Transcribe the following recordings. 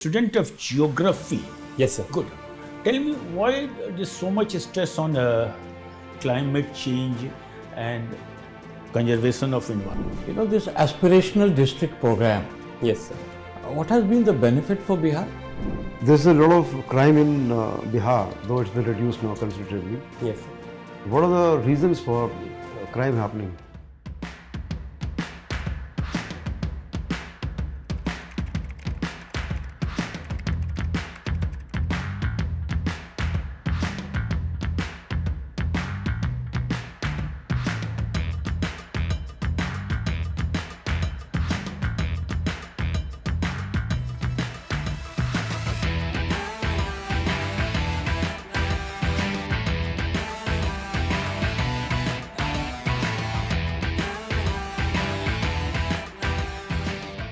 Student of geography. Yes, sir. Good. Tell me why there's so much stress on climate change and conservation of environment. This aspirational district program, Yes, sir. what has been the benefit for Bihar? There's a lot of crime in Bihar, though it's been reduced now considerably. Yes, sir. What are the reasons for crime happening?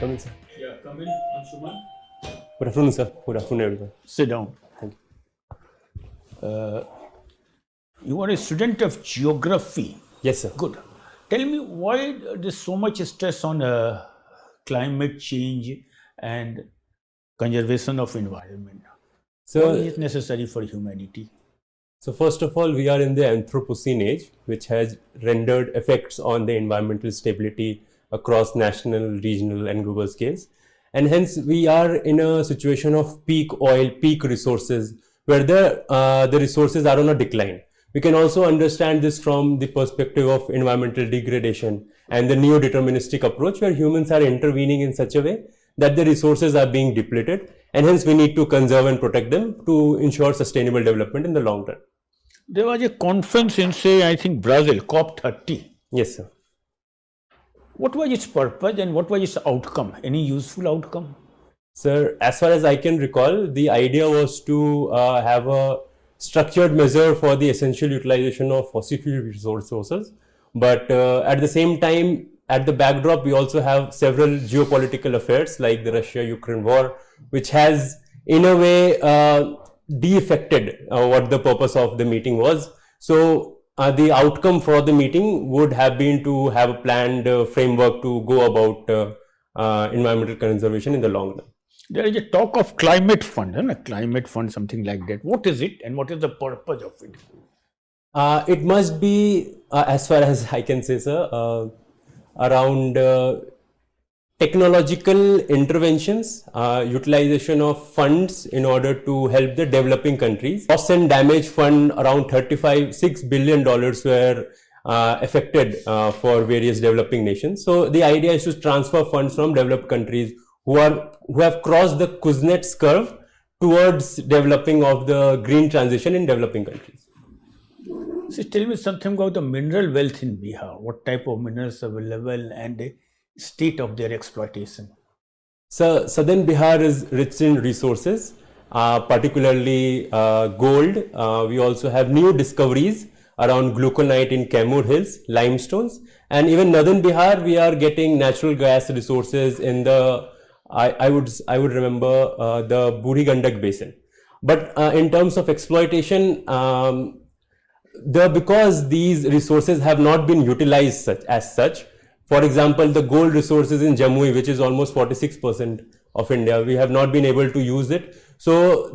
Come in, sir. Yeah, come in, Anshuman. Good afternoon, sir. Good afternoon, everyone. Sit down. Thank you. You are a student of geography. Yes, sir. Good. Tell me why there's so much stress on climate change and conservation of environment. Why So, is it necessary for humanity? so first of all, we are in the Anthropocene age, which has rendered effects on the environmental stability across national, regional, and global scales. And hence, we are in a situation of peak oil, peak resources, where the resources are on a decline. We can also understand this from the perspective of environmental degradation and the neo-deterministic approach, where humans are intervening in such a way that the resources are being depleted, and hence we need to conserve and protect them to ensure sustainable development in the long run. There was a conference in, say, I think Brazil, COP30. Yes, sir. What was its purpose and what was its outcome? Any useful outcome? Sir, as far as I can recall, the idea was to have a structured measure for the essential utilization of fossil fuel resources. But at the same time, at the backdrop, we also have several geopolitical affairs like the Russia-Ukraine war, which has in a way de-effected what the purpose of the meeting was. So the outcome for the meeting would have been to have a planned framework to go about environmental conservation in the long run. There is a talk of climate fund, climate fund, something like that. What is it and what is the purpose of it? It must be, as far as I can say, sir, around technological interventions, utilization of funds in order to help the developing countries. Loss and damage fund around $6 billion were affected for various developing nations. So the idea is to transfer funds from developed countries who have crossed the Kuznets curve towards developing of the green transition in developing countries. So tell me something about the mineral wealth in Bihar. What type of minerals available and the state of their exploitation? So southern Bihar is rich in resources, particularly gold. We also have new discoveries around gluconite in Kaimur Hills, limestones, and even northern Bihar we are getting natural gas resources in the I would remember the Buri Gandak basin. But in terms of exploitation, because these resources have not been utilized as such. For example, the gold resources in Jamui, which is almost 46% of India, we have not been able to use it. So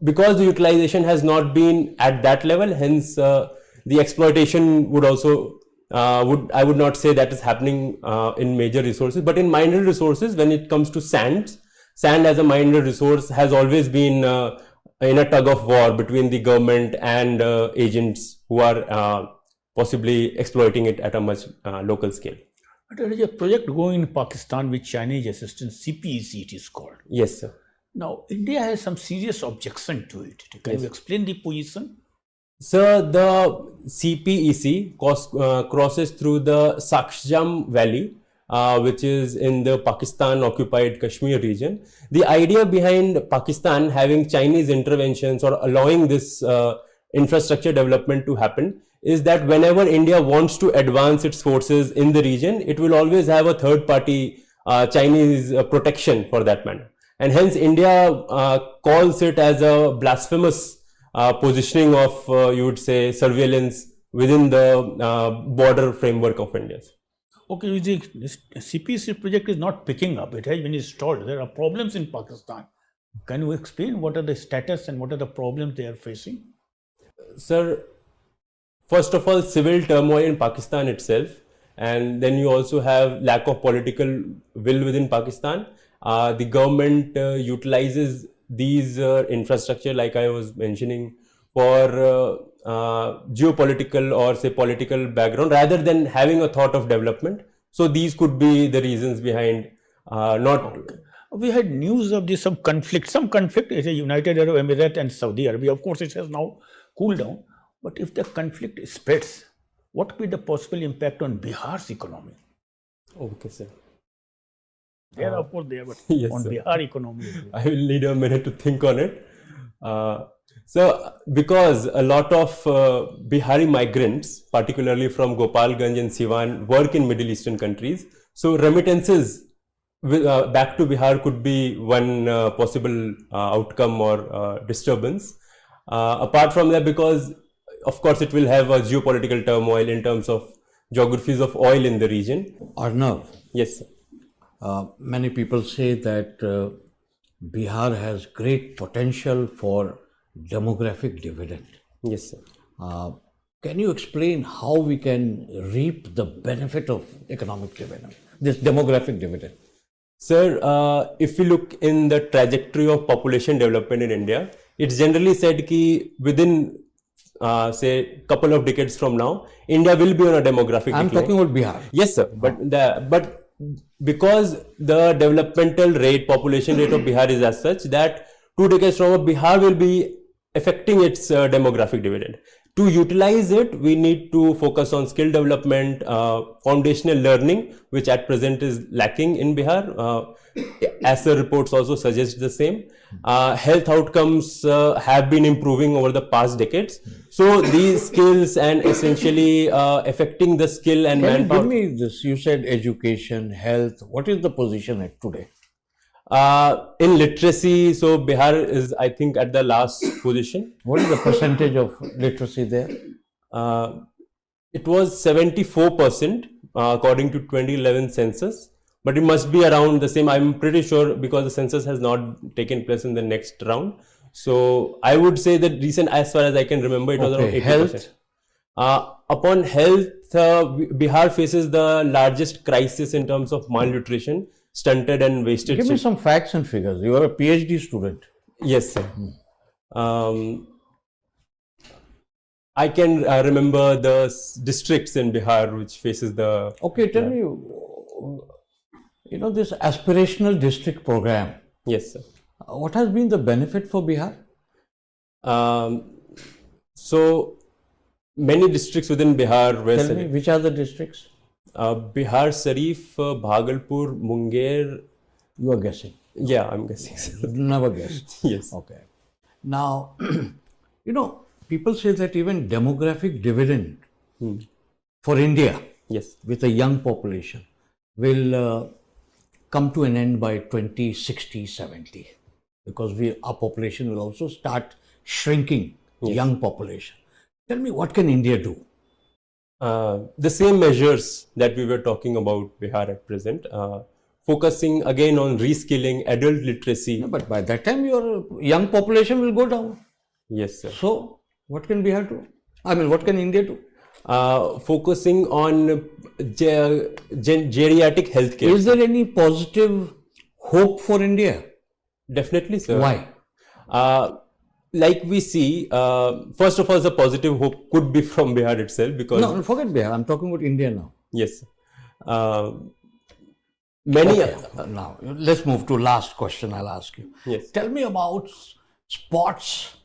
because the utilization has not been at that level, hence the exploitation would also I would not say that is happening in major resources, but in minor resources, when it comes to sand as a minor resource has always been in a tug of war between the government and agents who are possibly exploiting it at a much local scale. But there is a project going in Pakistan with Chinese assistance, CPEC it is called. Yes, sir. Now, India has some serious objection to it. Can you explain the position? So the CPEC crosses through the Saksjam Valley, which is in the Pakistan occupied Kashmir region. The idea behind Pakistan having Chinese interventions or allowing this infrastructure development to happen is that whenever India wants to advance its forces in the region, it will always have a third party Chinese protection for that matter. And hence India calls it as a blasphemous positioning of, you would say, surveillance within the border framework of India. Okay, you see, this CPSC project is not picking up. It has been stalled. There are problems in Pakistan. Can you explain what are the status and what are the problems they are facing? Sir, first of all, civil turmoil in Pakistan itself, and then you also have lack of political will within Pakistan. The government utilizes these infrastructure, like I was mentioning, for geopolitical or say political background rather than having a thought of development. So these could be the reasons behind not. We had news of this some conflict is a United Arab Emirates and Saudi Arabia. Of course, it has now cooled down. But if the conflict spreads, what could be the possible impact on Bihar's economy? Okay, sir. There, of course, there, but Yes, on sir. Bihar economy. I will need a minute to think on it. So, because a lot of Bihari migrants, particularly from Gopalganj and Siwan, work in Middle Eastern countries, so remittances back to Bihar could be one possible outcome or disturbance. Apart from that, because of course it will have a geopolitical turmoil in terms of geographies of oil in the region. Arnav, Yes, sir. many people say that Bihar has great potential for demographic dividend. Yes, sir. Can you explain how we can reap the benefit of economic dividend, this demographic dividend? Sir, if we look in the trajectory of population development in India, it's generally said that within say couple of decades from now, India will be on a demographic I'm decline. talking about Bihar. Yes, sir. But because the developmental rate, population rate of Bihar is as such that 2 decades from now, Bihar will be affecting its demographic dividend. To utilize it, we need to focus on skill development, foundational learning, which at present is lacking in Bihar. As the reports also suggest the same. Health outcomes have been improving over the past decades. So these skills and essentially affecting the skill and Can you manpower. give me this? You said education, health. What is the position at today? In literacy, so Bihar is, I think, at the last position. What is the percentage of literacy there? It was 74% according to 2011 census, but it must be around the same. I'm pretty sure because the census has not taken place in the next round. So I would say that recent, as far as I can remember, it was around 80%. Health? Upon health, Bihar faces the largest crisis in terms of malnutrition, stunted and wasted Give me some facts and figures. You are a PhD student. Yes, sir. I can remember the districts in Bihar which faces the. Okay, tell me, this aspirational district program, Yes, sir. what has been the benefit for Bihar? So many districts within Bihar were Tell me, which are the districts? Bihar, Sharif, Bhagalpur, Munger. You are guessing. Yeah, I'm guessing. Sir. Never guessed. Yes. Okay. Now, people say that even demographic dividend for India Yes. with a young population will come to an end by 2060, 70 because our population will also start shrinking, young population. Tell me, what can India do? The same measures that we were talking about Bihar at present, focusing again on reskilling, adult literacy. But by that time, your young population will go down. Yes, sir. So, what can Bihar do? I mean, what can India do? Focusing on geriatric healthcare. Is there any positive hope for India? Definitely, sir. Why? Like we see, first of all, the positive hope could be from Bihar itself because. No, forget Bihar. I'm talking about India now. Yes. Many. Okay. Now, let's move to last question I'll ask you. Yes. Tell me about sports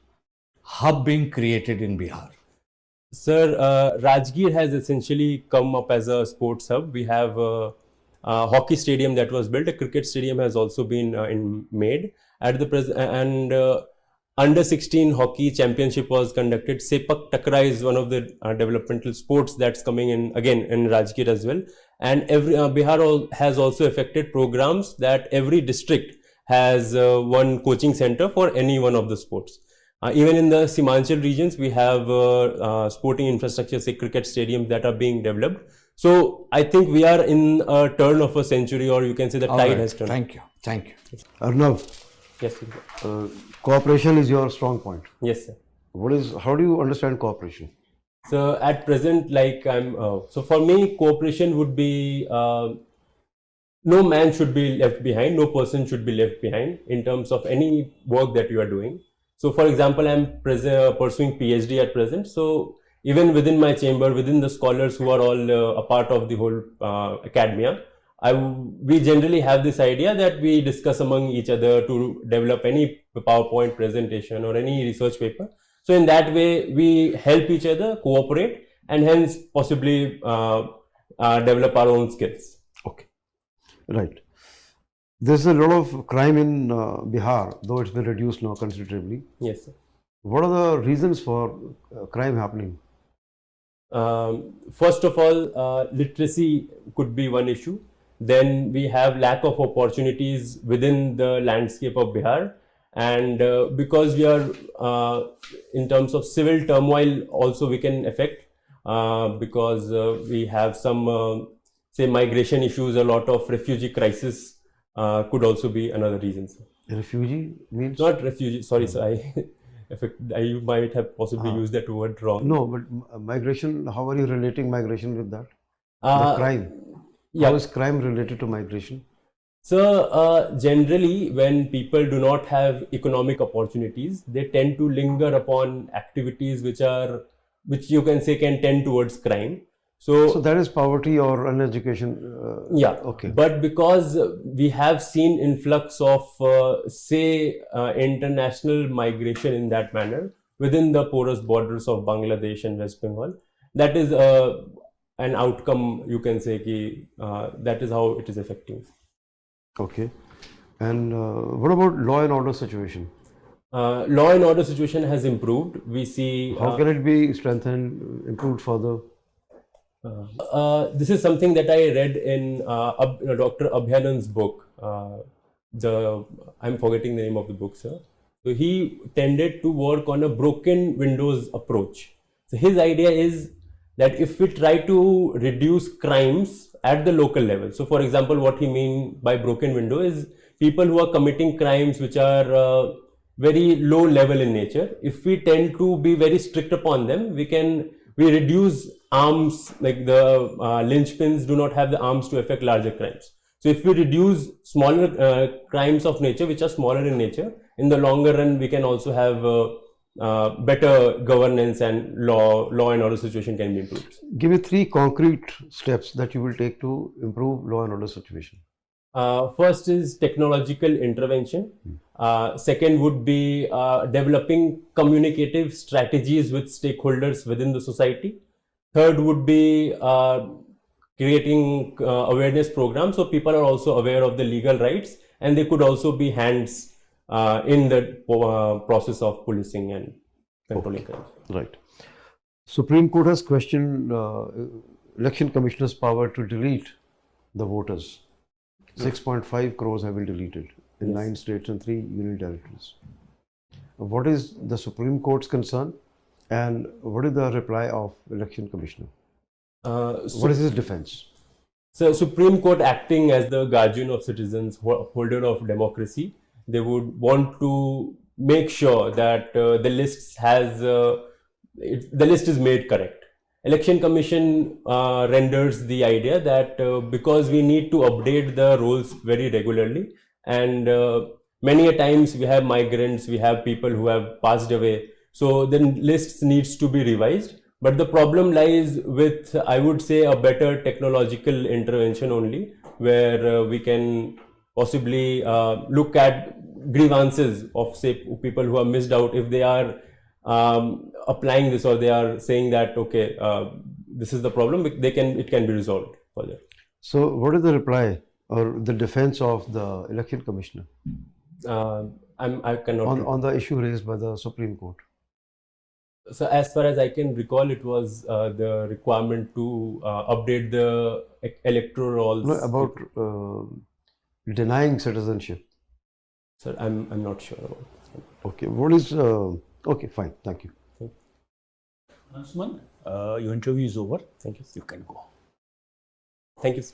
hub being created in Bihar. Sir, Rajgir has essentially come up as a sports hub. We have a hockey stadium that was built. A cricket stadium has also been made at the present, and under 16 hockey championship was conducted. Sepak Takra is one of the developmental sports that's coming in again in Rajgir as well. And Bihar has also effected programs that every district has one coaching center for any one of the sports. Even in the Simanchal regions, we have sporting infrastructure, say cricket stadiums that are being developed. So I think we are in a turn of a century, or you can say the All tide right. has turned. Thank you. Thank you. Arnav, Yes, sir. cooperation is your strong point. Yes, sir. How do you understand cooperation? So at present, like so for me, cooperation would be no man should be left behind, no person should be left behind in terms of any work that you are doing. So for example, I'm pursuing PhD at present. So even within my chamber, within the scholars who are all a part of the whole academia, we generally have this idea that we discuss among each other to develop any PowerPoint presentation or any research paper. So in that way, we help each other, cooperate, and hence possibly develop our own skills. Okay, right. There's a lot of crime in Bihar, though it's been reduced now considerably. Yes, sir. What are the reasons for crime happening? First of all, literacy could be one issue. Then we have lack of opportunities within the landscape of Bihar. And because we are in terms of civil turmoil also we can affect because we have some say migration issues, a lot of refugee crisis could also be another reason. Sir. Refugee means? Not refugee, sorry sir, I might have possibly used that word wrong. No, but migration, how are you relating migration with that? The crime. Yeah. How is crime related to migration? So generally when people do not have economic opportunities, they tend to linger upon activities which you can say can tend towards crime. So that is poverty or uneducation? Yeah, okay. But because we have seen influx of say international migration in that manner within the porous borders of Bangladesh and West Bengal, that is an outcome you can say that is how it is affecting. Okay. And what about law and order situation? Law and order situation has improved. We see how can it be strengthened, improved further? This is something that I read in Dr. Abhayanand's book. I'm forgetting the name of the book, sir. So he tended to work on a broken windows approach. So his idea is that if we try to reduce crimes at the local level, so for example, what he means by broken window is people who are committing crimes which are very low level in nature. If we tend to be very strict upon them, we reduce arms, like the linchpins do not have the arms to affect larger crimes. So if we reduce smaller crimes of nature, which are smaller in nature, in the longer run, we can also have better governance and law and order situation can be improved. Give me 3 concrete steps that you will take to improve law and order situation. First is technological intervention. Second would be developing communicative strategies with stakeholders within the society. Third would be creating awareness programs so people are also aware of the legal rights and they could also be hands in the process of policing and controlling crimes. Right. Supreme Court has questioned Election Commissioner's power to delete the voters. 6.5 crores have been deleted in 9 states and 3 union territories. What is the Supreme Court's concern and what is the reply of Election Commissioner? What is his defense? So Supreme Court, acting as the guardian of citizens, holder of democracy, they would want to make sure that the list is made correct. Election Commission renders the idea that because we need to update the rolls very regularly and many a times we have migrants, we have people who have passed away, so then lists needs to be revised. But the problem lies with, I would say, a better technological intervention only, where we can possibly look at grievances of, say, people who are missed out. If they are applying this or they are saying that, okay, this is the problem, it can be resolved further. So what is the reply or the defense of the Election Commissioner? I cannot... On the issue raised by the Supreme Court. So as far as I can recall, it was the requirement to update the electoral rolls. No, about denying citizenship. Sir, I'm not sure about this. Okay, what is... okay, fine, thank you. Anshuman, your interview is over. Thank you. You can go. Thank you.